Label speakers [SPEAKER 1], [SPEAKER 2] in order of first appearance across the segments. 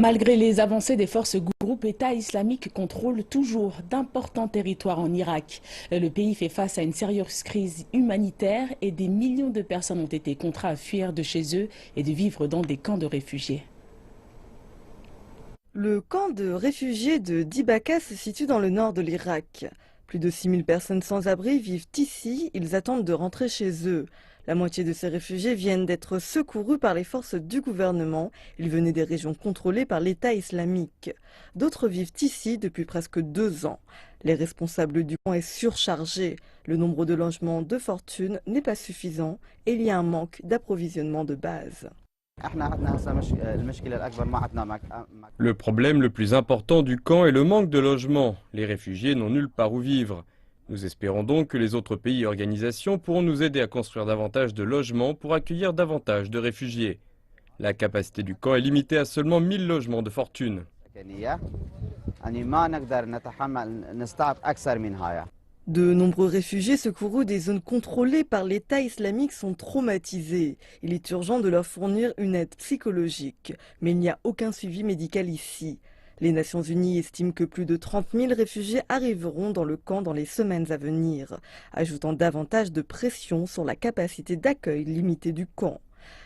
[SPEAKER 1] Malgré les avancées des forces groupe État islamique contrôle toujours d'importants territoires en Irak. Le pays fait face à une sérieuse crise humanitaire et des millions de personnes ont été contraintes à fuir de chez eux et de vivre dans des camps de réfugiés.
[SPEAKER 2] Le camp de réfugiés de Dibaka se situe dans le nord de l'Irak. Plus de 6000 personnes sans abri vivent ici, ils attendent de rentrer chez eux. La moitié de ces réfugiés viennent d'être secourus par les forces du gouvernement. Ils venaient des régions contrôlées par l'État islamique. D'autres vivent ici depuis presque 2 ans. Les responsables du camp est surchargé. Le nombre de logements de fortune n'est pas suffisant et il y a un manque d'approvisionnement de base.
[SPEAKER 3] Le problème le plus important du camp est le manque de logement. Les réfugiés n'ont nulle part où vivre. Nous espérons donc que les autres pays et organisations pourront nous aider à construire davantage de logements pour accueillir davantage de réfugiés. La capacité du camp est limitée à seulement 1000 logements de fortune.
[SPEAKER 2] De nombreux réfugiés secourus des zones contrôlées par l'État islamique sont traumatisés. Il est urgent de leur fournir une aide psychologique, mais il n'y a aucun suivi médical ici. Les Nations Unies estiment que plus de 30 000 réfugiés arriveront dans le camp dans les semaines à venir, ajoutant davantage de pression sur la capacité d'accueil limitée du camp.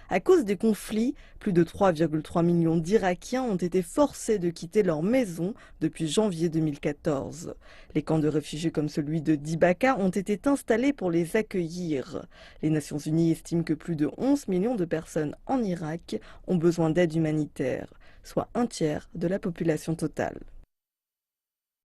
[SPEAKER 2] À cause des conflits, plus de 3,3 millions d'Irakiens ont été forcés de quitter leur maison depuis janvier 2014. Les camps de réfugiés comme celui de Dibaka ont été installés pour les accueillir. Les Nations Unies estiment que plus de 11 millions de personnes en Irak ont besoin d'aide humanitaire, soit un tiers de la population totale.